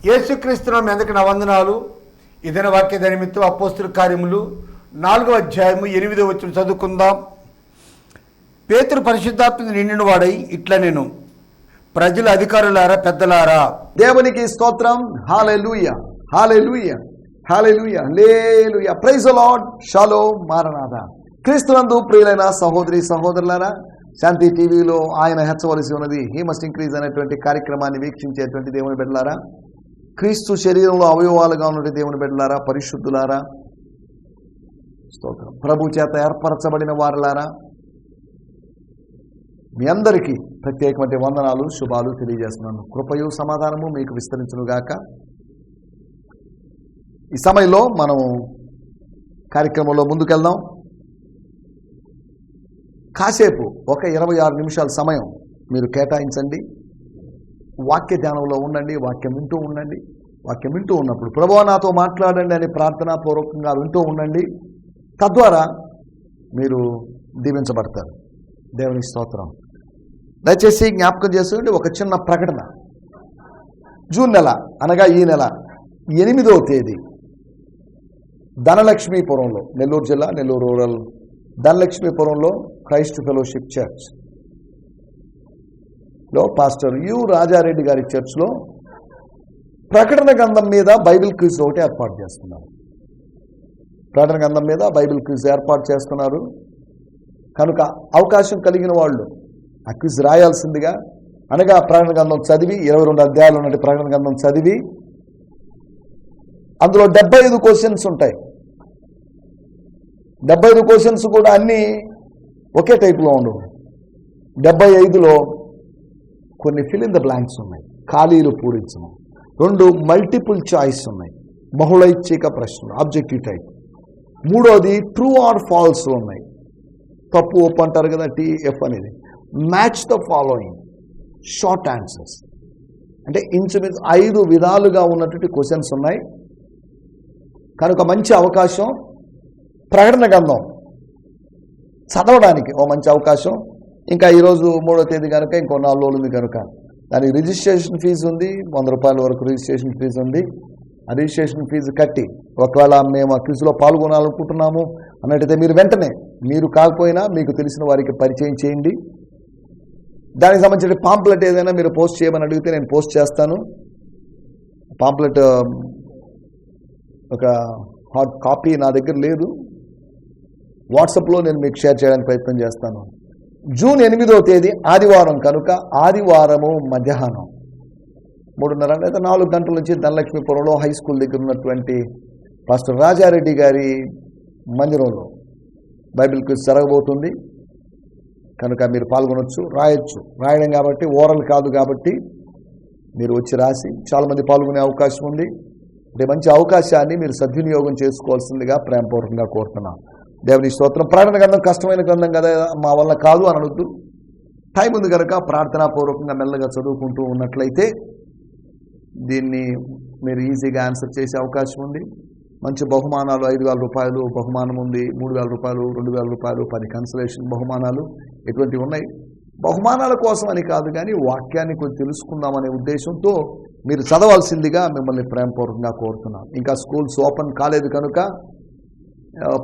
యేసుక్రీస్తు మీ అందరికి నా వందనాలు. ఇదైన వాక్య నిమిత్తం అపోస్తుల కార్యములు 4వ అధ్యాయము 8వ వచనం చదువుకుందాం. పేతురు పరిశుద్ధాత్మ నిండిన వాడై ఇట్లా నేను ప్రజల అధికారులారా పెద్దలారా. దేవునికి స్తోత్రం. Hallelujah, hallelujah, hallelujah, hallelujah. Praise the lord. షాలోమ్, మారనాథా. క్రీస్తునందు ప్రియులైన సహోదరి సహోదరులారా, శాంతి టీవీలో ఆయన హెచ్చవలసి ఉన్నది, హీ మస్ట్ ఇంక్రీజ్ అనేటువంటి కార్యక్రమాన్ని వీక్షించేటువంటి దేవుని బిడ్డలారా, క్రీస్తు శరీరంలో అవయవాలుగా ఉన్నటువంటి దేవుని బిడ్డలారా, పరిశుద్ధులారా, స్తోత్రం. ప్రభు చేత ఏర్పరచబడిన వారులారా, మీ అందరికీ ప్రత్యేకమైన వందనాలు, శుభాలు తెలియజేస్తున్నాను. కృపయు సమాధానము మీకు విస్తరించునుగాక. ఈ సమయంలో మనం కార్యక్రమంలో ముందుకెళ్దాం. కాసేపు ఒక 26 నిమిషాల సమయం మీరు కేటాయించండి. వాక్య ధ్యానంలో ఉండండి, వాక్యం వింటూ ఉండండి. వాక్యం వింటూ ఉన్నప్పుడు ప్రభువా నాతో మాట్లాడండి అని ప్రార్థనాపూర్వకంగా వింటూ ఉండండి. తద్వారా మీరు దీవించబడతారు. దేవుని స్తోత్రం. దయచేసి జ్ఞాపకం చేసుకోండి ఒక చిన్న ప్రకటన. జూన్ నెల అనగా ఈ నెల 8వ తేదీ ధనలక్ష్మీపురంలో, నెల్లూరు జిల్లా నెల్లూరు రూరల్ ధనలక్ష్మీపురంలో క్రైస్ట్ ఫెలోషిప్ చర్చ్ లో పాస్టర్ యు రాజారెడ్డి గారి చర్చ్లో ప్రకటన గ్రంథం మీద బైబిల్ క్విజ్ ఒకటి ఏర్పాటు చేస్తున్నారు. ప్రకటన గ్రంథం మీద బైబిల్ క్విజ్ ఏర్పాటు చేస్తున్నారు కనుక అవకాశం కలిగిన వాళ్ళు ఆ క్విజ్ రాయాల్సిందిగా, అనగా ప్రకటన గ్రంథం చదివి 22 అధ్యాయాలు ఉన్నట్టు ప్రకటన గ్రంథం చదివి అందులో 75 క్వశ్చన్స్ ఉంటాయి. 75 క్వశ్చన్స్ కూడా అన్నీ ఒకే టైప్లో ఉండవు. 75లో కొన్ని ఫిల్ ఇన్ ద బ్లాంక్స్ ఉన్నాయి, ఖాళీలు పూరించడం. 2 మల్టిపుల్ చాయిస్ ఉన్నాయి, బహుళైచ్ఛిక ప్రశ్నలు, ఆబ్జెక్టివ్ టైప్. 3వది ట్రూ ఆర్ ఫాల్స్ ఉన్నాయి, తప్పు ఒప్పు అంటారు కదా, TF అనేది. Match the following, short answers. అంటే ఇంచుమించు 5 విధాలుగా ఉన్నటువంటి క్వశ్చన్స్ ఉన్నాయి కనుక మంచి అవకాశం. ప్రకటన గ్రంథం చదవడానికి ఓ మంచి అవకాశం. ఇంకా ఈరోజు 3వ తేదీ కనుక ఇంకో 4 రోజులు ఉంది కనుక దానికి రిజిస్ట్రేషన్ ఫీజు ఉంది, 100 రూపాయల వరకు రిజిస్ట్రేషన్ ఫీజు ఉంది. ఆ రిజిస్ట్రేషన్ ఫీజు కట్టి ఒకవేళ మేము ఆ క్విజ్లో పాల్గొనాలనుకుంటున్నాము అన్నట్టయితే మీరు వెంటనే, మీరు కాకపోయినా మీకు తెలిసిన వారికి పరిచయం చేయండి. దానికి సంబంధించిన పాంప్లెట్ ఏదైనా మీరు పోస్ట్ చేయమని అడిగితే నేను పోస్ట్ చేస్తాను. పాంప్లెట్ ఒక హార్డ్ కాపీ నా దగ్గర లేదు, వాట్సాప్లో నేను మీకు షేర్ చేయడానికి ప్రయత్నం చేస్తాను. జూన్ 8వ తేదీ ఆదివారం కనుక ఆదివారము మధ్యాహ్నం 3:30 లేదా 4 గంటల నుంచి ధనలక్ష్మీపురంలో హై స్కూల్ దగ్గర ఉన్నటువంటి పాస్టర్ రాజారెడ్డి గారి మందిరంలో బైబిల్ క్విజ్ జరగబోతుంది కనుక మీరు పాల్గొనవచ్చు, రాయొచ్చు. రాయడం కాబట్టి ఓరల్ కాదు కాబట్టి మీరు వచ్చి రాసి చాలామంది పాల్గొనే అవకాశం ఉంది. అంటే మంచి అవకాశాన్ని మీరు సద్వినియోగం చేసుకోవాల్సిందిగా ప్రేమపూర్వకంగా కోరుతున్నాను. దేవుని స్తోత్రం. ప్రకటన గ్రంథం కష్టమైన గ్రంథం కదా, మా వల్ల కాదు అనొద్దు. టైం ఉంది కనుక ప్రార్థనాపూర్వకంగా మెల్లగా చదువుకుంటూ ఉన్నట్లయితే దీన్ని మీరు ఈజీగా ఆన్సర్ చేసే అవకాశం ఉంది. మంచి బహుమానాలు, 5,000 రూపాయలు బహుమానం ఉంది, 3,000 రూపాయలు, 2,000 రూపాయలు, 10 కన్సలేషన్ బహుమానాలు ఇటువంటివి ఉన్నాయి. బహుమానాల కోసం అని కాదు కానీ వాక్యాన్ని కొంచెం తెలుసుకుందామనే ఉద్దేశంతో మీరు చదవాల్సిందిగా మిమ్మల్ని ప్రేమపూర్వకంగా కోరుతున్నాను. ఇంకా స్కూల్స్ ఓపెన్ కాలేదు కనుక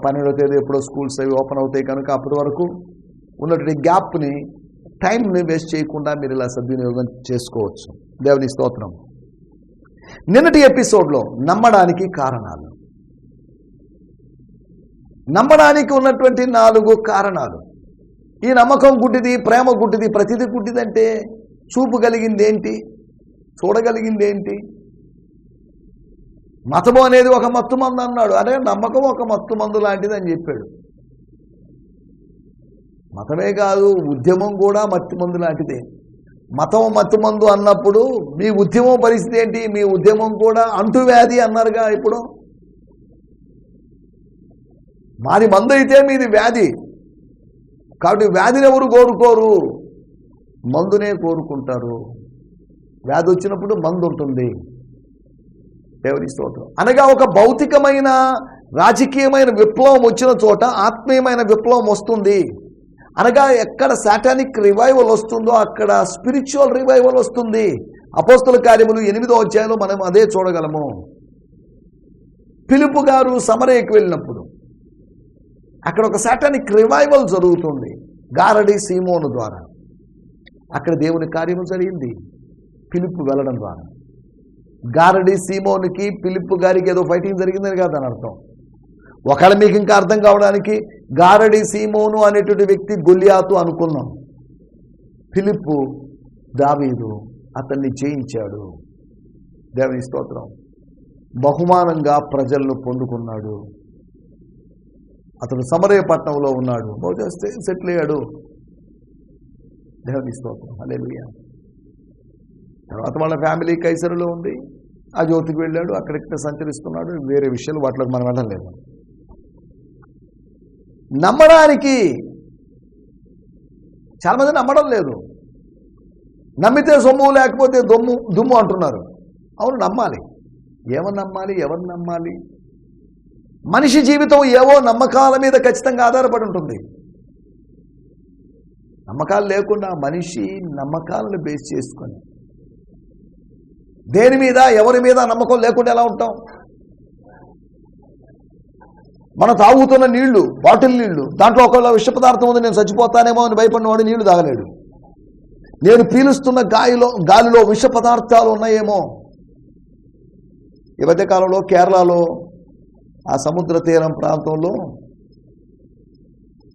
12వ తేదీ ఎప్పుడో స్కూల్స్ అవి ఓపెన్ అవుతాయి కనుక అప్పటి వరకు ఉన్నటువంటి గ్యాప్ని, టైంని వేస్ట్ చేయకుండా మీరు ఇలా సద్వినియోగం చేసుకోవచ్చు. దేవుని స్తోత్రం. నిన్నటి ఎపిసోడ్లో నమ్మడానికి కారణాలు, నమ్మడానికి ఉన్నటువంటి 4 కారణాలు. ఈ నమ్మకం గుడ్డిది, ప్రేమ గుడ్డిది, ప్రతిదీ గుడ్డిదంటే చూపు కలిగింది ఏంటి, చూడగలిగింది ఏంటి? మతము అనేది ఒక మత్తు మందు అన్నాడు. అదే నమ్మకం ఒక మత్తు మందు లాంటిది అని చెప్పాడు. మతమే కాదు, ఉద్యమం కూడా మత్తు మందు లాంటిదే. మతం మత్తు మందు అన్నప్పుడు మీ ఉద్యమం పరిస్థితి ఏంటి? మీ ఉద్యమం కూడా అంటువ్యాధి అన్నారుగా. ఇప్పుడు మాది మందు అయితే మీది వ్యాధి కాబట్టి వ్యాధిని ఎవరు కోరుకోరు, మందునే కోరుకుంటారు. వ్యాధి వచ్చినప్పుడు మందు ఉంటుంది. దేవుని స్తోత్రం. అనగా ఒక భౌతికమైన రాజకీయమైన విప్లవం వచ్చిన చోట ఆత్మీయమైన విప్లవం వస్తుంది. అనగా ఎక్కడ సాటానిక్ రివైవల్ వస్తుందో అక్కడ స్పిరిచువల్ రివైవల్ వస్తుంది. అపోస్తల కార్యములు 8వ అధ్యాయంలో మనం అదే చూడగలము. ఫిలిప్పు గారు సమరయకు వెళ్ళినప్పుడు అక్కడ ఒక సాటానిక్ రివైవల్ జరుగుతుంది గారడి సీమోను ద్వారా. అక్కడ దేవుని కార్యము జరిగింది ఫిలిప్పు వెళ్ళడం ద్వారా. గారడి సీమోనుకి ఫిలిప్పు గారికి ఏదో ఫైటింగ్ జరిగిందని కాదు అని అర్థం. ఒకవేళ మీకు ఇంకా అర్థం కావడానికి గారడి సీమోను అనేటువంటి వ్యక్తి గొల్లియాతు అనుకున్నాం. ఫిలిప్పు దావీదు అతన్ని జయించాడు. దేవుని స్తోత్రం. బహుమానంగా ప్రజలను పొందుకున్నాడు. అతడు సమరయ పట్టణంలో ఉన్నాడు. బహుశా సెటిల్ అయ్యాడు. దేవుని స్తోత్రం. హల్లెలూయా. తర్వాత వాళ్ళ ఫ్యామిలీ కైసరులో ఉంది. ఆ జ్యోతికి వెళ్ళాడు. అక్కడిక్కడ సంచరిస్తున్నాడు. వేరే విషయాలు వాటిలోకి మనం వెళ్ళలేదు. నమ్మడానికి చాలా మంది నమ్మడం లేదు. నమ్మితే సొమ్ము లేకపోతే దుమ్ము అంటున్నారు. అవును, నమ్మాలి. ఏమని నమ్మాలి? ఎవరిని నమ్మాలి? మనిషి జీవితం ఏవో నమ్మకాల మీద ఖచ్చితంగా ఆధారపడి ఉంటుంది. నమ్మకాలు లేకుండా మనిషి నమ్మకాలను బేస్ చేసుకొని దేని మీద ఎవరి మీద నమ్మకం లేకుండా ఎలా ఉంటాం? మనం తాగుతున్న నీళ్లు, బాటిల్ నీళ్లు, దాంట్లో ఒకవేళ విష పదార్థం ఉంది, నేను చచ్చిపోతానేమో అని భయపడినవాడు నీళ్లు తాగలేడు. నేను పీలుస్తున్న గాలిలో విష పదార్థాలు ఉన్నాయేమో. ఈ మధ్యకాలంలో కేరళలో ఆ సముద్ర తీరం ప్రాంతంలో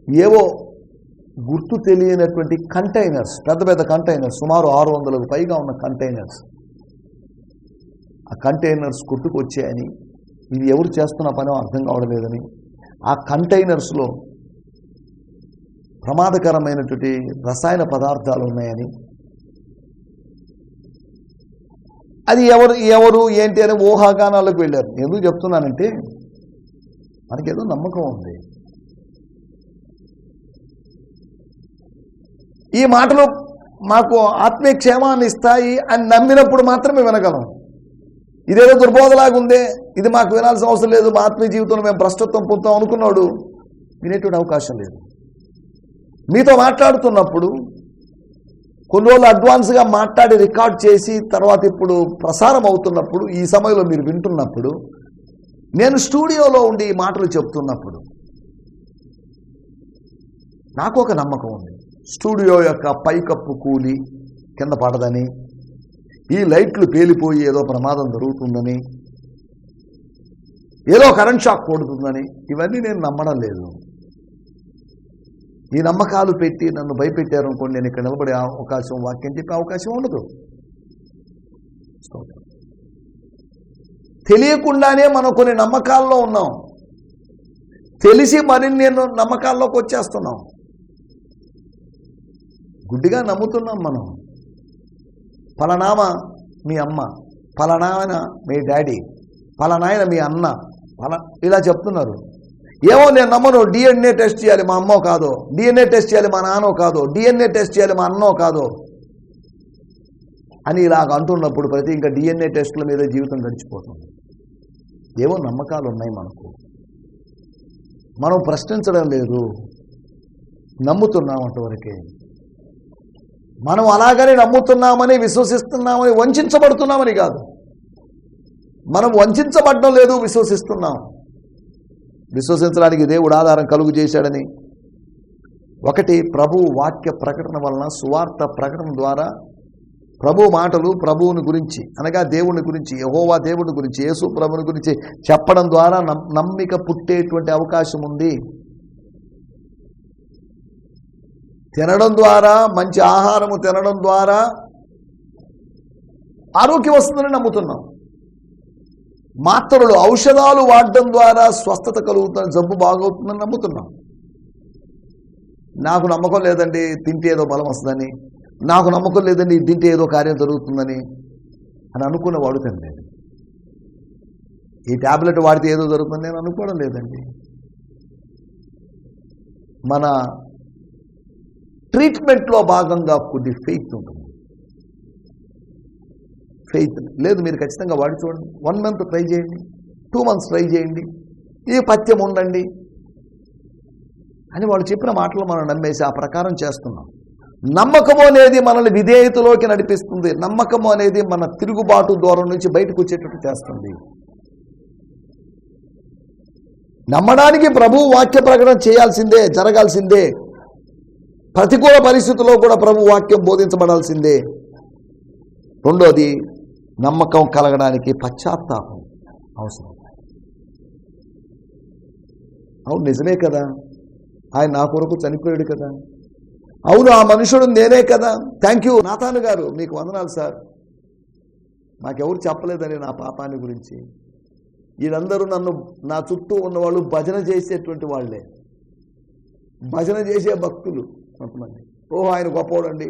ఏవో గుర్తు తెలియనటువంటి కంటైనర్స్, పెద్ద పెద్ద కంటైనర్స్, సుమారు 600కు పైగా ఉన్న కంటైనర్స్, ఆ కంటైనర్స్ కొట్టుకొచ్చాయని, ఇది ఎవరు చేస్తున్న పనో అర్థం కావడం లేదని, ఆ కంటైనర్స్లో ప్రమాదకరమైనటువంటి రసాయన పదార్థాలు ఉన్నాయని, అది ఎవరు ఏంటి అని ఊహాగానాలకు వెళ్ళారు. ఎందుకు చెప్తున్నానంటే మనకేదో నమ్మకం ఉంది. ఈ మాటలు మాకు ఆత్మీయ క్షేమాన్ని ఇస్తాయి అని నమ్మినప్పుడు మాత్రమే వినగలం. ఇదేదో దుర్బోధలాగా ఉందే, ఇది మాకు వినాల్సిన అవసరం లేదు, మా ఆత్మీయ జీవితంలో మేము భ్రష్టత్వం పొందుతాం అనుకున్నాడు వినేటువంటి అవకాశం లేదు. మీతో మాట్లాడుతున్నప్పుడు కొన్ని రోజులు అడ్వాన్స్గా మాట్లాడి రికార్డ్ చేసి తర్వాత ఇప్పుడు ప్రసారం అవుతున్నప్పుడు, ఈ సమయంలో మీరు వింటున్నప్పుడు, నేను స్టూడియోలో ఉండి ఈ మాటలు చెప్తున్నప్పుడు నాకు ఒక నమ్మకం ఉంది. స్టూడియో యొక్క పైకప్పు కూలి కింద పడదని, ఈ లైట్లు పేలిపోయి ఏదో ప్రమాదం జరుగుతుందని, ఏదో కరెంట్ షాక్ కొడుతుందని, ఇవన్నీ నేను నమ్మడం లేదు. ఈ నమ్మకాలు పెట్టి నన్ను భయపెట్టారు అనుకోండి, నేను ఇక్కడ నిలబడే అవకాశం, వాక్యం చెప్పే అవకాశం ఉండదు. తెలియకుండానే మనం కొన్ని నమ్మకాల్లో ఉన్నాం, తెలిసి మరిన్ని నేను నమ్మకాల్లోకి వచ్చేస్తున్నాం. గుడ్డిగా నమ్ముతున్నాం మనం. పలానామ మీ అమ్మ, పలానాయన మీ డాడీ, పలానాయన మీ అన్న, ఇలా చెప్తున్నారు. ఏమో నేను నమ్మను, డిఎన్ఏ టెస్ట్ చేయాలి మా అమ్మో కాదో, డిఎన్ఏ టెస్ట్ చేయాలి మా నాన్నో కాదో, డిఎన్ఏ టెస్ట్ చేయాలి మా అన్నో కాదో అని ఇలాగ అంటున్నప్పుడు ప్రతి ఇంకా డిఎన్ఏ టెస్టుల మీద జీవితం గడిచిపోతుంది. ఏవో నమ్మకాలు ఉన్నాయి మనకు, మనం ప్రశ్నించడం లేదు, నమ్ముతున్నాం అంతవరకే. మనం అలాగని నమ్ముతున్నామని, విశ్వసిస్తున్నామని, వంచబడుతున్నామని కాదు. మనం వంచబడడం లేదు, విశ్వసిస్తున్నాం. విశ్వసించడానికి దేవుడు ఆధారం కలుగు చేశాడని, ఒకటి ప్రభు వాక్య ప్రకటన వలన, సువార్త ప్రకటన ద్వారా ప్రభు మాటలు ప్రభువుని గురించి అనగా దేవుని గురించి, యెహోవా దేవుని గురించి, యేసు ప్రభుని గురించి చెప్పడం ద్వారా నమ్మిక పుట్టేటువంటి అవకాశం ఉంది. తినడం ద్వారా, మంచి ఆహారము తినడం ద్వారా ఆరోగ్యం వస్తుందని నమ్ముతున్నాం. మాత్రలు, ఔషధాలు వాడడం ద్వారా స్వస్థత కలుగుతుంది, జబ్బు బాగవుతుందని నమ్ముతున్నాం. నాకు నమ్మకం లేదండి తింటే ఏదో బలం వస్తుందని, నాకు నమ్మకం లేదండి తింటే ఏదో కార్యం జరుగుతుందని అని అనుకున్నవాడు తినలేదు. ఈ ట్యాబ్లెట్ వాడితే ఏదో జరుగుతుంది నేను అనుకోవడం లేదండి. మన ట్రీట్మెంట్లో భాగంగా కొద్ది ఫెయిత్ ఉంటుంది. ఫెయిత్ లేదు, మీరు ఖచ్చితంగా వాడి చూడండి. 1 మంత్ ట్రై చేయండి, 2 మంత్స్ ట్రై చేయండి, ఈ పథ్యం ఉండండి అని వాళ్ళు చెప్పిన మాటలు మనం నమ్మేసి ఆ ప్రకారం చేస్తున్నాం. నమ్మకము అనేది మనల్ని విధేయతలోకి నడిపిస్తుంది. నమ్మకము అనేది మన తిరుగుబాటు దూరం నుంచి బయటకు వచ్చేటట్టు చేస్తుంది. నమ్మడానికి ప్రభు వాక్య ప్రకటన చేయాల్సిందే, జరగాల్సిందే. ప్రతికూల పరిస్థితుల్లో కూడా ప్రభు వాక్యం బోధించబడాల్సిందే. రెండోది, నమ్మకం కలగడానికి పశ్చాత్తాపం అవసరం. అవును, నిజమే కదా, ఆయన నా కొరకు చనిపోయాడు కదా, అవును ఆ మనుషుడు నేనే కదా, థ్యాంక్ యూ నాథాను గారు, మీకు వందనాలు సార్, నాకెవరు చెప్పలేదని నా పాపాన్ని గురించి. వీళ్ళందరూ నా చుట్టూ ఉన్నవాళ్ళు భజన చేసేటువంటి వాళ్ళే, భజన చేసే భక్తులు కొంతమంది. ఓహో ఆయన గొప్పవాడండి.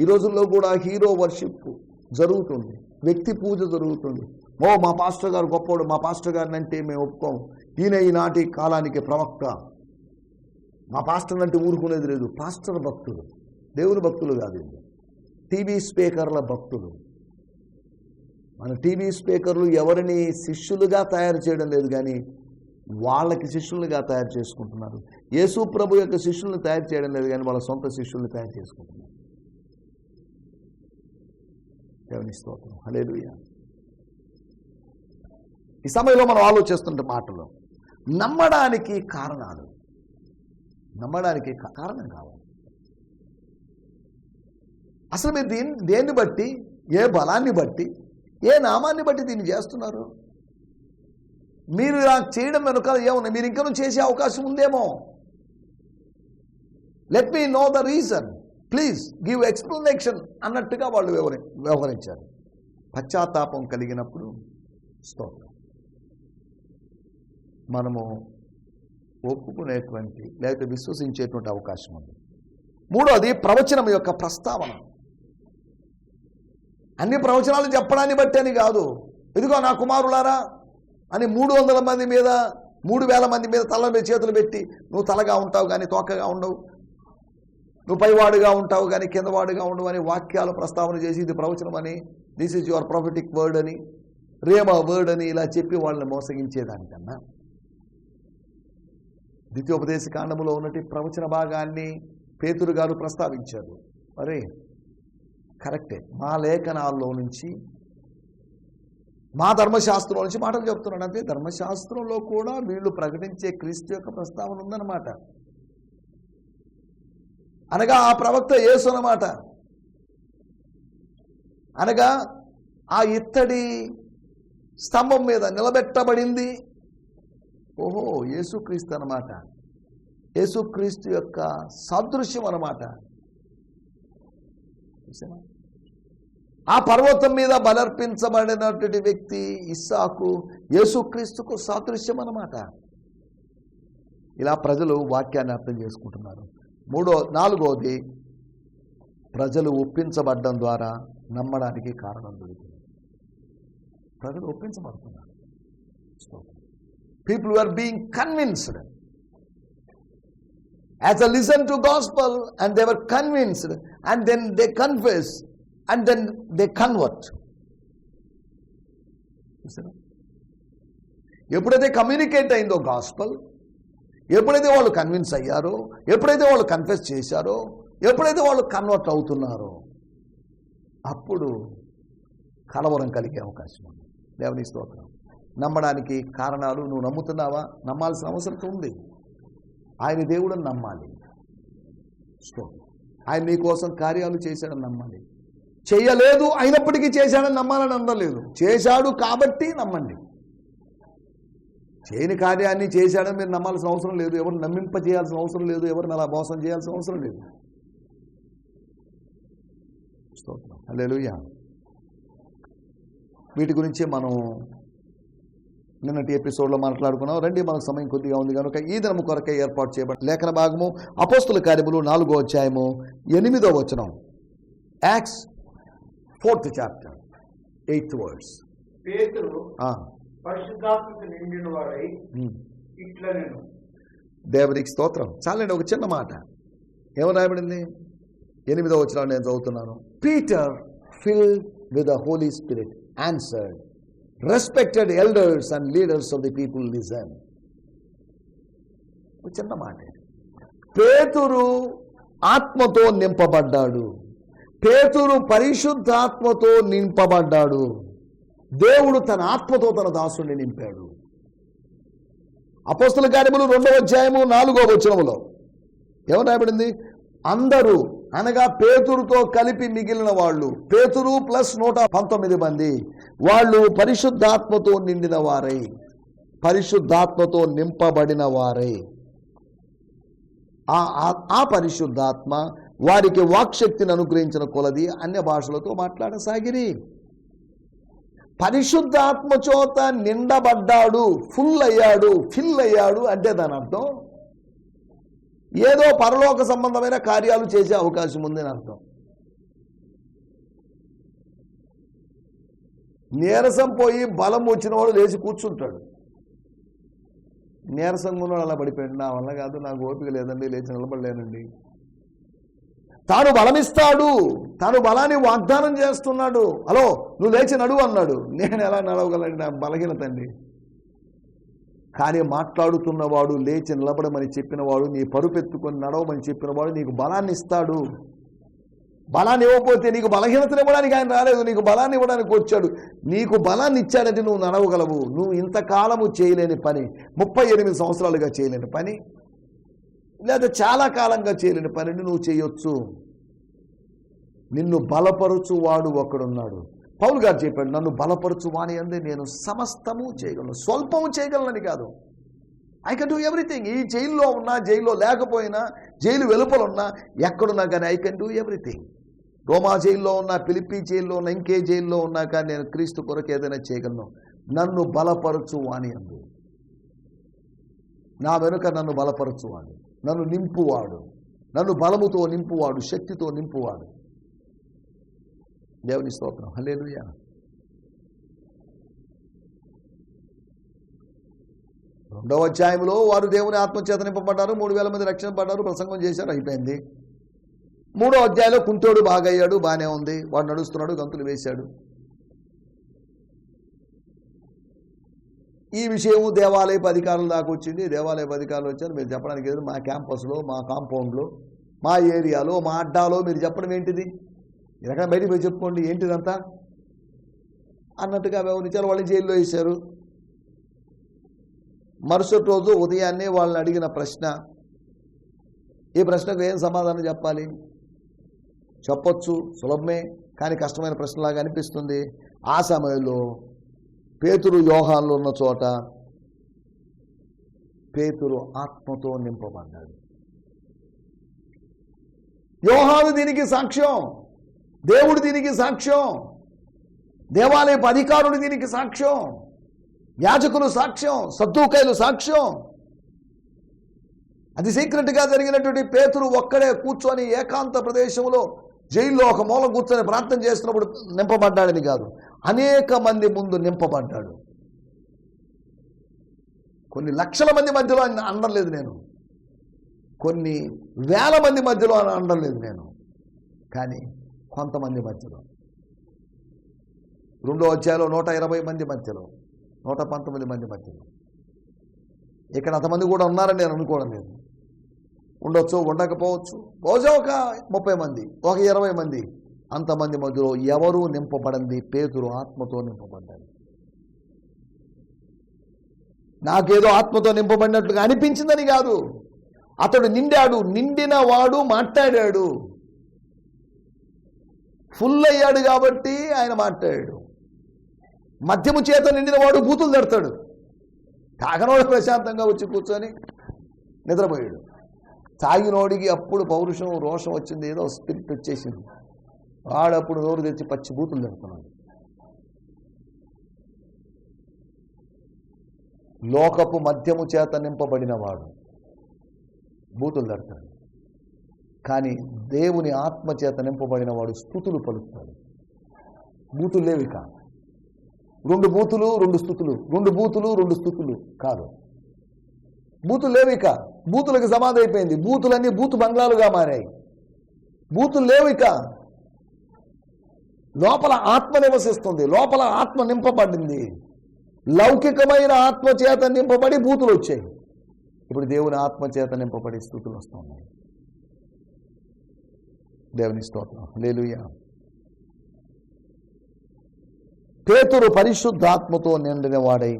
ఈ రోజుల్లో కూడా హీరో వర్షిప్ జరుగుతుంది, వ్యక్తి పూజ జరుగుతుంది. ఓ మా పాస్టర్ గారు గొప్పవాడు, మా పాస్టర్ గారిని అంటే మేము ఒప్పుకోము, ఈయన ఈనాటి కాలానికి ప్రవక్త, మా పాస్టర్ అంటే ఊరుకునేది లేదు. పాస్టర్ భక్తులు, దేవుని భక్తులు కాదు, టీవీ స్పీకర్ల భక్తులు. మన టీవీ స్పీకర్లు ఎవరిని శిష్యులుగా తయారు చేయడం లేదు, కానీ వాళ్ళకి శిష్యులుగా తయారు చేసుకుంటున్నారు. యేసు ప్రభు యొక్క శిష్యుల్ని తయారు చేయడం లేదు, కానీ వాళ్ళ సొంత శిష్యుల్ని తయారు చేసుకుంటున్నారు. దేవుని స్తోత్రం, హల్లెలూయా. ఈ సమయంలో మనం ఆలోచిస్తుంటే మాటలు నమ్మడానికి కారణాలు, నమ్మడానికి కారణం కావాలి. అసలు మీరు దేన్ని బట్టి, ఏ బలాన్ని బట్టి, ఏ నామాన్ని బట్టి దీన్ని చేస్తున్నారు? మీరు ఇలా చేయడం వెనుక ఏమన్నా మీరు ఇంకా చేసే అవకాశం ఉందేమో. Let me know the reason, please give explanation అన్నట్టుగా వాళ్ళు వ్యవహరించారు. పశ్చాత్తాపం కలిగినప్పుడు స్తోత్రం, మనము ఒప్పుకునేటువంటి లేకపోతే విశ్వసించేటువంటి అవకాశం ఉంది. మూడోది, ప్రవచనం యొక్క ప్రస్తావన. అన్ని ప్రవచనాలు చెప్పడాన్ని బట్టి అని కాదు, ఇదిగో నా కుమారులారా అని 300 మంది మీద 3000 మంది మీద తల మీద చేతులు పెట్టి, నువ్వు తలగా ఉంటావు కానీ తోకగా ఉండవు, నువ్వు పైవాడుగా ఉంటావు కానీ కిందవాడుగా ఉండవు అని వాక్యాలు ప్రస్తావన చేసి ఇది ప్రవచనం అని, this is your prophetic word అని, రేమా వర్డ్ అని ఇలా చెప్పి వాళ్ళని మోసగించేదానికన్నా ద్వితీయోపదేశ కాండములో ఉన్నటి ప్రవచన భాగాన్ని పేతురు గారు ప్రస్తావించారు. అరే కరెక్టే, మా లేఖనాల్లో నుంచి, మా ధర్మశాస్త్రంలో నుంచి మాటలు చెప్తున్నాడు. అంటే ధర్మశాస్త్రంలో కూడా వీళ్ళు ప్రకటించే క్రీస్తు యొక్క ప్రస్తావన ఉందన్నమాట. అనగా ఆ ప్రవక్త యేసు అన్నమాట. అనగా ఆ ఇత్తడి స్తంభం మీద నిలబెట్టబడింది, ఓహో యేసుక్రీస్తు అన్నమాట. యేసుక్రీస్తు యొక్క సాదృశ్యం అన్నమాట. ఆ పర్వతం మీద బలర్పించబడినటువంటి వ్యక్తి ఇస్సాకు యేసుక్రీస్తుకు సాదృశ్యం అన్నమాట. ఇలా ప్రజలు వాక్యాన్ని అర్థం చేసుకుంటున్నారు. నాలుగోది, ప్రజలు ఒప్పించబడడం ద్వారా నమ్మడానికి కారణం దొరికింది. ప్రజలు ఒప్పించబడుతున్నారు. People were being convinced. As they listen to gospel and they were convinced, and then they confess, and then they convert. ఎప్పుడైతే కమ్యూనికేట్ అయిందో గాస్పల్, ఎప్పుడైతే వాళ్ళు కన్విన్స్ అయ్యారో, ఎప్పుడైతే వాళ్ళు కన్ఫెస్ చేశారో, ఎప్పుడైతే వాళ్ళు కన్వర్ట్ అవుతున్నారో, అప్పుడు కలవరం కలిగే అవకాశం ఉంది. దేవుని స్తోత్రం. నమ్మడానికి కారణాలు, నువ్వు నమ్ముతున్నావా? నమ్మాల్సిన అవసరం ఉంది. ఆయన దేవుడని నమ్మాలి. ఆయన నీ కోసం కార్యాలు చేశాడని నమ్మాలి. చేయలేదు అయినప్పటికీ చేశాడని నమ్మాలని అందలేదు. చేశాడు కాబట్టి నమ్మండి. చేయని కార్యాన్ని చేశాడని మీరు నమ్మాల్సిన అవసరం లేదు. ఎవరు నమ్మింపజేయాల్సిన అవసరం లేదు. ఎవరిని అలా మోసం చేయాల్సిన అవసరం లేదు. స్తోత్రం, హల్లెలూయా. వీటి గురించి మనం నిన్నటి ఎపిసోడ్లో మాట్లాడుకున్నాం. రండి, మనకు సమయం కొద్దిగా ఉంది కనుక ఈ దినము కొరకే ఏర్పాటు చేయబడిన లేఖన భాగము అపోస్తుల కార్యములు 4వ అధ్యాయము 8వ వచనం. Acts 4th chapter 8th verse. పేతురు పరిశుద్ధాత్మతో నిండినవాడై ఇట్లనెను. దేవునికి స్తోత్రం. చాలండి, ఒక చిన్న మాట ఏమని రాయబడింది? 8వ వచనం నేను చదువుతున్నాను. Peter filled with the Holy Spirit answered, respected elders and leaders of the people listen. ఒక చిన్న మాట. పేతురు ఆత్మతో నింపబడ్డాడు. పేతురు పరిశుద్ధాత్మతో నింపబడ్డాడు. దేవుడు తన ఆత్మతో తన దాసుని నింపాడు. అపోస్తల కార్యములు 2వ అధ్యాయము 4వ వచనములో ఏమని రాయబడింది? అందరూ అనగా పేతురుతో కలిపి మిగిలిన వాళ్ళు, పేతురు ప్లస్ 119 మంది, వాళ్ళు పరిశుద్ధాత్మతో నిండిన వారై, పరిశుద్ధాత్మతో నింపబడిన వారై, ఆ పరిశుద్ధాత్మ వారికి వాక్శక్తిని అనుగ్రహించిన కొలది అన్య భాషలతో మాట్లాడసాగిరి. పరిశుద్ధాత్మ చేత నిండబడ్డాడు, ఫిల్ అయ్యాడు అంటే దాని అర్థం ఏదో పరలోక సంబంధమైన కార్యాలు చేసే అవకాశం ఉందని అర్థం. నీరసం పోయి బలం వచ్చిన వాడు లేచి కూర్చుంటాడు. నీరసంగా ఉన్నాడు, అలా పడిపోయాడు, నా వల్ల కాదు, నాకు ఓపిక లేదండి, లేచి నిలబడలేనండి. తాను బలమిస్తాడు, తాను బలాన్ని వాగ్దానం చేస్తున్నాడు. హలో నువ్వు లేచి నడువు అన్నాడు. నేను ఎలా నడవగలండి, నా బలహీనత అండి. కానీ మాట్లాడుతున్నవాడు, లేచి నిలబడమని చెప్పినవాడు, నీ పరుపెత్తుకొని నడవమని చెప్పినవాడు నీకు బలాన్ని ఇస్తాడు. బలాన్ని ఇవ్వకపోతే నీకు బలహీనతను ఇవ్వడానికి ఆయన రాలేదు, నీకు బలాన్ని ఇవ్వడానికి వచ్చాడు. నీకు బలాన్ని ఇచ్చాడంటే నువ్వు నడవగలవు. నువ్వు ఇంతకాలము చేయలేని పని, 38 సంవత్సరాలుగా చేయలేని పని, లేదా చాలా కాలంగా చేయలేని పనిని నువ్వు చేయొచ్చు. నిన్ను బలపరచు వాడు ఒకడున్నాడు. పౌలు గారు చెప్పాడు, నన్ను బలపరచు వాని యందే నేను సమస్తము చేయగలను. స్వల్పము చేయగలనని కాదు, ఐ కెన్ డూ ఎవ్రీథింగ్. ఈ జైల్లో ఉన్నా, జైల్లో లేకపోయినా, జైలు వెలుపలున్నా, ఎక్కడున్నా కానీ ఐ కెన్ డూ ఎవ్రీథింగ్. రోమా జైల్లో ఉన్నా, ఫిలిప్పీ జైల్లో ఉన్నా, ఇంకే జైల్లో ఉన్నా కానీ నేను క్రీస్తు కొరకు ఏదైనా చేయగలను. నన్ను బలపరచు వాని యందు, నా వెనుక నన్ను బలపరచు వాడు, నన్ను నింపువాడు, నన్ను బలముతో నింపువాడు, శక్తితో నింపువాడు. దేవుని స్తోత్రం, హల్లెలూయా. రెండవ అధ్యాయంలో వారు దేవుని ఆత్మచేత నింపబడ్డారు, 3000 మంది రక్షణ పడ్డారు, ప్రసంగం చేశారు, అయిపోయింది. 3వ అధ్యాయంలో కుంటోడు బాగయ్యాడు, బాగానే ఉంది, వాడు నడుస్తున్నాడు, గంతులు వేశాడు. ఈ విషయం దేవాలయపు అధికారుల దాకా వచ్చింది. దేవాలయపు అధికారులు వచ్చారు, మీరు చెప్పడానికి ఎదురు మా క్యాంపస్లో, మా కాంపౌండ్లో, మా ఏరియాలో, మా అడ్డాలో మీరు చెప్పడం ఏంటిది? ఈ రకంగా బయటికి పోయి చెప్పుకోండి, ఏంటిదంతా అన్నట్టుగా వ్యవహరించారు. వాళ్ళని జైల్లో వేశారు. మరుసటి రోజు ఉదయాన్నే వాళ్ళని అడిగిన ప్రశ్న, ఈ ప్రశ్నకు ఏం సమాధానం చెప్పాలి? చెప్పొచ్చు, సులభమే, కానీ కష్టమైన ప్రశ్నలాగా అనిపిస్తుంది. ఆ సమయంలో పేతురు యోహానులు ఉన్న చోట పేతురు ఆత్మతో నింపబడ్డాడు. యోహాను దీనికి సాక్ష్యం, దేవుడు దీనికి సాక్ష్యం, దేవాలయపు అధికారులు దీనికి సాక్ష్యం, యాజకులు సాక్ష్యం, సద్దూకైలు సాక్ష్యం. అది సీక్రెట్గా జరిగినటువంటి పేతురు ఒక్కడే కూర్చొని ఏకాంత ప్రదేశంలో జైల్లో ఒక మూల కూర్చొని ప్రార్థన చేస్తున్నప్పుడు నింపబడ్డాడని కాదు, అనేక మంది ముందు నింపబడ్డాడు. కొన్ని లక్షల మంది మధ్యలో అనలేదు నేను, కొన్ని వేల మంది మధ్యలో అనలేదు నేను, కానీ కొంతమంది మధ్యలో. 2వ అధ్యాయంలో 120 మంది మధ్యలో, 119 మంది మధ్యలో. ఇక్కడ అంతమంది కూడా ఉన్నారని నేను అనుకోవడం లేదు. ఉండొచ్చు, ఉండకపోవచ్చు, బహుశా ఒక 30 మంది, ఒక 20 మంది, అంతమంది మధ్యలో ఎవరూ నింపబడింది పేతురు ఆత్మతో నింపబడ్డాడు. నాకేదో ఆత్మతో నింపబడినట్లుగా అనిపించిందని కాదు, అతడు నిండాడు, నిండిన వాడు మాట్లాడాడు, ఫుల్ అయ్యాడు కాబట్టి ఆయన మాట్లాడాడు. మద్యము చేత నిండిన వాడు బూతులు తడతాడు, తాగనోడు ప్రశాంతంగా వచ్చి కూర్చొని నిద్రపోయాడు. తాగినోడికి అప్పుడు పౌరుషం, రోషం వచ్చింది, ఏదో స్పిరిట్ వచ్చేసింది, వాడప్పుడు నోరు తెచ్చి పచ్చి బూతులు తిడుతున్నాడు. లోకపు మద్యము చేత నింపబడిన వాడు బూతులు తిడతాడు, కానీ దేవుని ఆత్మ చేత నింపబడిన వాడు స్తుతులు పలుకుతాడు. బూతులు లేవి కాదు, 2 బూతులు 2 స్తుతులు, 2 బూతులు 2 స్తుతులు కాదు, బూతులు లేవిక. బూతులకు సమాధి అయిపోయింది, బూతులన్నీ బూతు బంగ్లాలుగా మారాయి. బూతులు లేవిక. లోపల ఆత్మ నివసిస్తుంది, లోపల ఆత్మ నింపబడింది. లౌకికమైన ఆత్మ చేత నింపబడి బూతులు వచ్చాయి. ఇప్పుడు దేవుని ఆత్మ చేత నింపబడి స్తుతులు వస్తున్నాయి. దేవుని స్తోత్రం. హల్లెలూయా. పేతురు పరిశుద్ధాత్మతో నిండిన వాడై,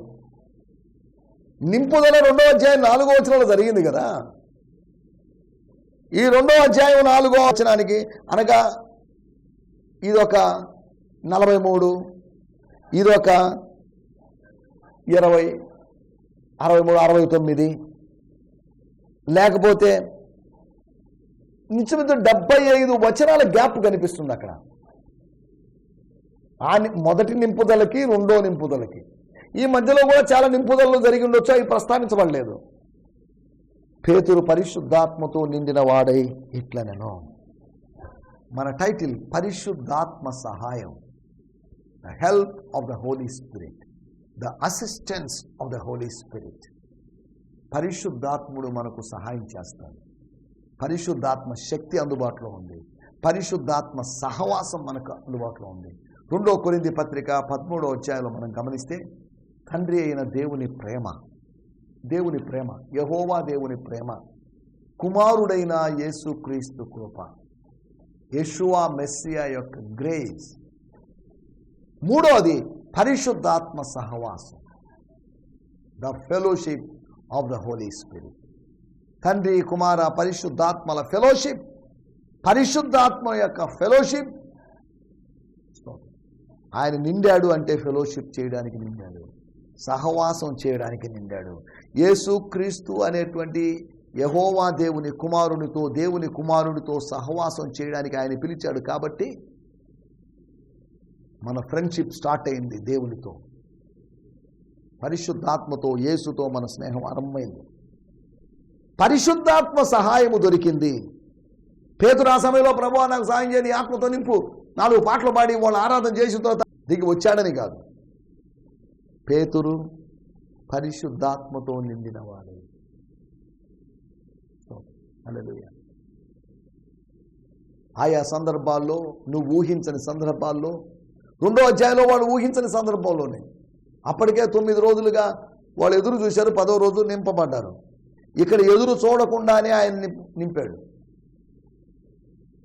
నింపుదల 2వ అధ్యాయం 4వ వచనంలో జరిగింది కదా. ఈ 2వ అధ్యాయం 4వ వచనానికి అనగా ఇదొక 43, ఇదొక 20, 63, 69, లేకపోతే ఇంచుమించు 75 వచనాల గ్యాప్ కనిపిస్తుంది అక్కడ. మొదటి నింపుదలకి 2వ నింపుదలకి ఈ మధ్యలో కూడా చాలా నింపుదలలు జరిగి ఉండొచ్చు, అవి ప్రస్తావించబడలేదు. పేతురు పరిశుద్ధాత్మతో నిండిన వాడై ఇట్లనెను. మన టైటిల్ పరిశుద్ధాత్మ సహాయం, the help of the Holy Spirit, the assistance of the Holy Spirit. పరిశుద్ధాత్ముడు మనకు సహాయం చేస్తాడు. పరిశుద్ధాత్మ శక్తి అందుబాటులో ఉంది. పరిశుద్ధాత్మ సహవాసం మనకు అందుబాటులో ఉంది. 2 కొరింథీ పత్రిక 13వ అధ్యాయంలో మనం గమనిస్తే తండ్రి అయిన దేవుని ప్రేమ, దేవుని ప్రేమ, యెహోవా దేవుని ప్రేమ, కుమారుడైన యేసుక్రీస్తు కృప, యెషువా మెస్సియా యొక్క గ్రేస్. 3వది పరిశుద్ధాత్మ సహవాసం, the fellowship of the Holy Spirit. తండ్రి కుమార పరిశుద్ధాత్మల ఫెలోషిప్, పరిశుద్ధాత్మ యొక్క ఫెలోషిప్. ఆయన నిండాడు అంటే ఫెలోషిప్ చేయడానికి నిండాడు, సహవాసం చేయడానికి నిండాడు. యేసుక్రీస్తు అనేటువంటి యెహోవా దేవుని కుమారునితో, దేవుని కుమారునితో సహవాసం చేయడానికి ఆయన పిలిచాడు. కాబట్టి మన ఫ్రెండ్షిప్ స్టార్ట్ అయింది దేవునితో. పరిశుద్ధాత్మతో, యేసుతో మన స్నేహం ఆరంభమైంది. పరిశుద్ధాత్మ సహాయము దొరికింది. పేతురు ఆ సమయంలో ప్రభువా నాకు సహాయం చేయని ఆత్మతో నింపు, 4 పాటలు పాడి వాళ్ళు ఆరాధన చేసిన తర్వాత దిగి వచ్చాడని కాదు. పేతురు పరిశుద్ధాత్మతో నిండినవాడు. హల్లెలూయా. ఆయా సందర్భాల్లో, నువ్వు ఊహించని సందర్భాల్లో, 2వ అధ్యాయంలో వాళ్ళు ఊహించని సందర్భంలోనే అప్పటికే 9 రోజులుగా వాళ్ళు ఎదురు చూశారు, 10వ రోజు నింపబడ్డారు. ఇక్కడ ఎదురు చూడకుండానే ఆయన నింపాడు.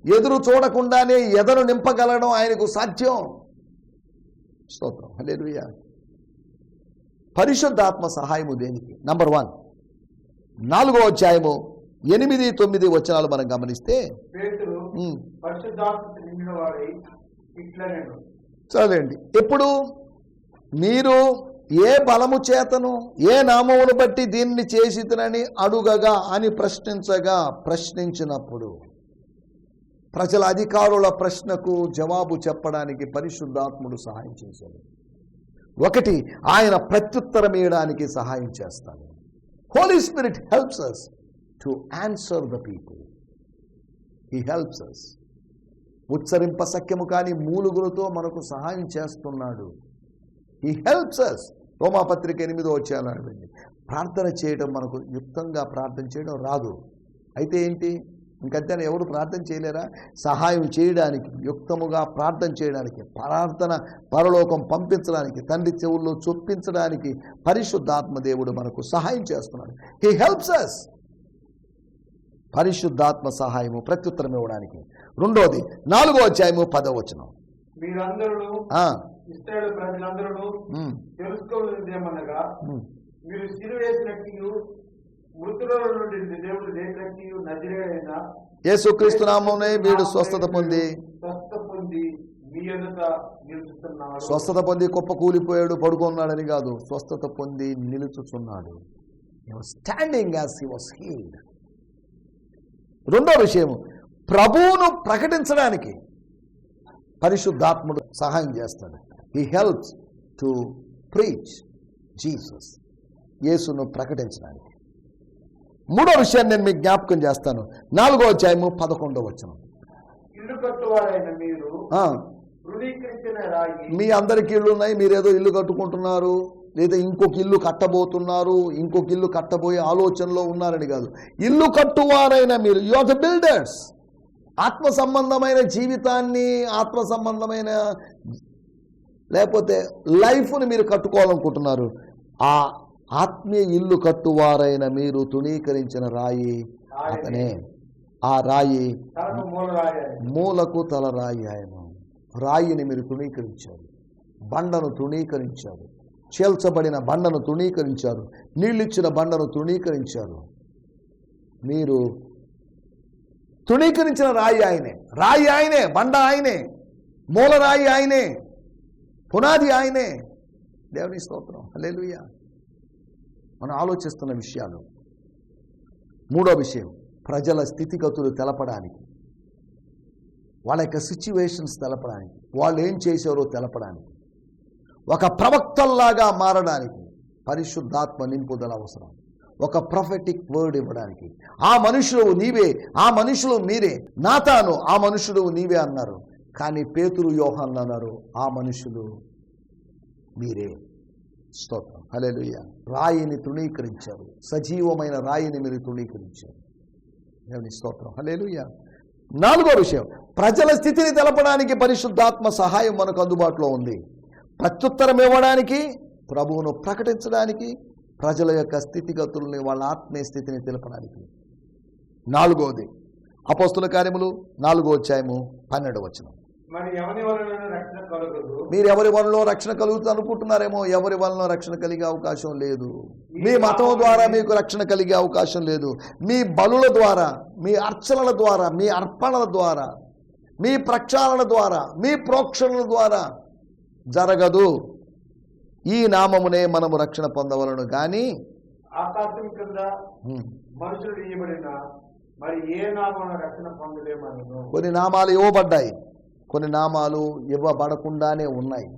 ఎదురు చూడకుండానే ఎదరు నింపగలడం ఆయనకు సాధ్యం. స్తోత్రం. హల్లెలూయా. పరిశుద్ధాత్మ సహాయము దేనికి? నంబర్ 1, 4వ అధ్యాయము 8, 9 వచనాలు మనం గమనిస్తే చదవండి. ఎప్పుడు మీరు ఏ బలము చేతను, ఏ నామమును బట్టి దీన్ని చేసితనని అడుగగా అని ప్రశ్నించినప్పుడు, ప్రజల అధికారుల ప్రశ్నకు జవాబు చెప్పడానికి పరిశుద్ధాత్ముడు సహాయం చేశాడు. 1, ఆయన ప్రత్యుత్తరం ఇవ్వడానికి సహాయం చేస్తాడు. Holy Spirit helps us to answer the people. He helps us. ఉచ్చరింప సఖ్యము కాని మూలుగులతో మనకు సహాయం చేస్తున్నాడు. He helps us. రోమాపత్రిక 8వ అధ్యాయం ప్రార్థన చేయడం, మనకు యుక్తంగా ప్రార్థన చేయడం రాదు. అయితే ఏంటి, ఇంకంతే ఎవరు ప్రార్థన చేయలేరా? సహాయం చేయడానికి, యుక్తముగా ప్రార్థన చేయడానికి, ప్రార్థన పరలోకం పంపించడానికి, తండ్రి చెవుల్లో చొప్పించడానికి పరిశుద్ధాత్మ దేవుడు మనకు సహాయం చేస్తున్నాడు. He helps us. పరిశుద్ధాత్మ సహాయము, ప్రత్యుత్తరం ఇవ్వడానికి. 2వది 4వ అధ్యాయము 10వ వచనం. మీరందరూ ఇశ్రాయేలు ప్రజలందరూ తెలుసుకోవలసినదేమనగా, మీరు సిలువేసినట్టు మృతులలో నుండి దేవుడు లేచినట్టు నజరేయుడైన యేసుక్రీస్తు నామమునే వీడు స్వస్థత పొంది మీ ఎదుట నిలుచుతున్నాడు. స్వస్థత పొంది కుప్ప కూలిపోయాడు, పడుకున్నాడని కాదు, స్వస్థత పొంది నిలుచుచున్నాడు. He was standing as he was healed. 2వ విషయము, ప్రభువును ప్రకటించడానికి పరిశుద్ధాత్ముడు సహాయం చేస్తాడు. He helps to preach Jesus. యేసును ప్రకటించడానికి. 3వ విషయాన్ని నేను మీకు జ్ఞాపకం చేస్తాను. 4వ అధ్యాయము 11వ వచనం. ఇల్లు కట్టువారైన మీరు ధృవీకరించిన రాయి. మీ అందరికి ఇళ్ళు ఉన్నాయి, మీరేదో ఇల్లు కట్టుకుంటున్నారు, లేదా ఇంకొక ఇల్లు కట్టబోతున్నారు, ఇంకొక ఇల్లు కట్టబోయే ఆలోచనలో ఉన్నారని కాదు. ఇల్లు కట్టువారైన మీరు, యు ఆర్ ద బిల్డర్స్. ఆత్మ సంబంధమైన జీవితాన్ని, ఆత్మ సంబంధమైన లేకపోతే లైఫ్ని మీరు కట్టుకోవాలనుకుంటున్నారు. ఆ ఆత్మీయ ఇల్లు కట్టువారైన మీరు తృణీకరించిన రాయి అతనే. ఆ రాయి తలకు మూలరాయాయను. మూలకు తల రాయి ఆయన. రాయిని మీరు తృణీకరించారు, బండను తృణీకరించారు, చేల్చబడిన బండను తృణీకరించారు, నీళ్ళిచ్చిన బండను తృణీకరించారు. మీరు తృణీకరించిన రాయి ఆయనే, రాయి ఆయనే, బండ ఆయనే, మూలరాయి ఆయనే, పునాది ఆయనే. దేవుని స్తోత్రం, హల్లెలూయా. మనం ఆలోచిస్తున్న విషయాలు. మూడో విషయం, ప్రజల స్థితిగతులు తెలపడానికి, వాళ్ళ యొక్క సిచ్యువేషన్స్ తెలపడానికి, వాళ్ళు ఏం చేశారో తెలపడానికి, ఒక ప్రవక్తల్లాగా మారడానికి పరిశుద్ధాత్మ నింపుదల అవసరం. ఒక ప్రొఫెటిక్ వర్డ్ ఇవ్వడానికి. ఆ మనుషులు నీవే, ఆ మనుషులు మీరే. నాతాను ఆ మనుషుడు నీవే అన్నారు, కానీ పేతురు యోహాను అన్నారు ఆ మనుషులు మీరే. స్తోత్రం, హల్లెలూయా. రాయిని తృణీకరించారు, సజీవమైన రాయిని మీరు తృణీకరించారు. దేవుని స్తోత్రం, హల్లెలూయా. నాలుగో విషయం, ప్రజల స్థితిని తెలపడానికి పరిశుద్ధాత్మ సహాయం మనకు అందుబాటులో ఉంది. ప్రత్యుత్తరం ఇవ్వడానికి, ప్రభువును ప్రకటించడానికి, ప్రజల యొక్క స్థితిగతుల్ని, వాళ్ళ ఆత్మీయ స్థితిని తెలపడానికి. నాలుగోది అపోస్తుల కార్యములు 4:12. మరి ఎవరి వలన రక్షణ కలుగదు. మీరు ఎవరి వలన రక్షణ కలుగుతుంది అనుకుంటున్నారేమో. ఎవరి వలన రక్షణ కలిగే అవకాశం లేదు. మీ మతం ద్వారా మీకు రక్షణ కలిగే అవకాశం లేదు. మీ బలుల ద్వారా, మీ అర్చనల ద్వారా, మీ అర్పణల ద్వారా, మీ ప్రక్షాళన ద్వారా, మీ ప్రోక్షణల ద్వారా జరగదు. ఈ నామమునే మనము రక్షణ పొందవలను కానీ ఆకాశం కింద మనుషులు ఇవ్వబడిన మరి ఏ నామమున రక్షణ పొందలేమను. కొన్ని నామాలు ఇవ్వబడ్డాయి, కొన్ని నామాలు ఇవ్వబడకుండానే ఉన్నాయి.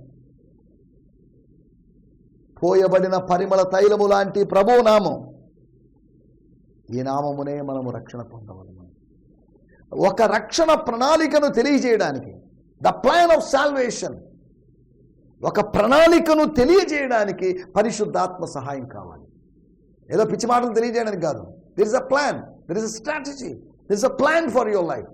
పోయబడిన పరిమళ తైలము లాంటి ప్రభువు నామం, ఈ నామమునే మనము రక్షణ పొందవలను. ఒక రక్షణ ప్రణాళికను తెలియజేయడానికి, ద ప్లాన్ ఆఫ్ సాల్వేషన్, ఒక ప్రణాళికను తెలియజేయడానికి పరిశుద్ధాత్మ సహాయం కావాలి. ఏదో పిచ్చి మాటలు తెలియజేయడానికి కాదు. There is a plan, there is a strategy, there is a plan for your life.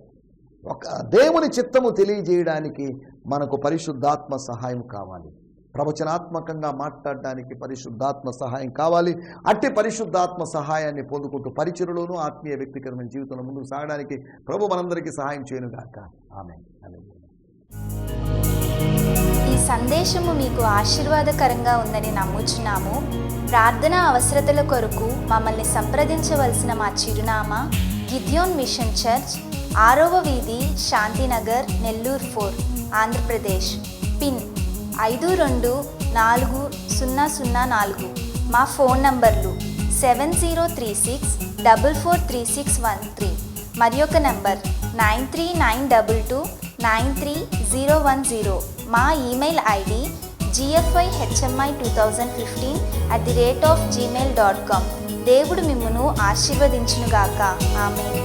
ఒక దేవుని చిత్తము తెలియజేయడానికి మనకు పరిశుద్ధాత్మ సహాయం కావాలి. ప్రవచనాత్మకంగా మాట్లాడడానికి పరిశుద్ధాత్మ సహాయం కావాలి. అట్టి పరిశుద్ధాత్మ సహాయాన్ని పొందుకుంటూ పరిచర్యలోనూ ఆత్మీయ వ్యక్తిగతమైన జీవితంలో ముందుకు సాగడానికి ప్రభు మనందరికీ సహాయం చేయనుగాక. ఆమేన్. ఈ సందేశము మీకు ఆశీర్వాదకరంగా ఉందని నమ్ముచున్నాము. ప్రార్థన అవసరతల కొరకు మమ్మల్ని సంప్రదించవలసిన మా చిరునామా గిద్యోన్ మిషన్ చర్చ్, 6వ వీధి, శాంతినగర్, నెల్లూరు 4, ఆంధ్రప్రదేశ్. పిన్ 524004. మా ఫోన్ నంబర్లు 7036443613, మరి ఒక నంబర్ 9392293010. మా ఈమెయిల్ ఐడి gfihmi2015@gmail.com. దేవుడు మిమ్మును ఆశీర్వదించునుగాక. ఆమేన్.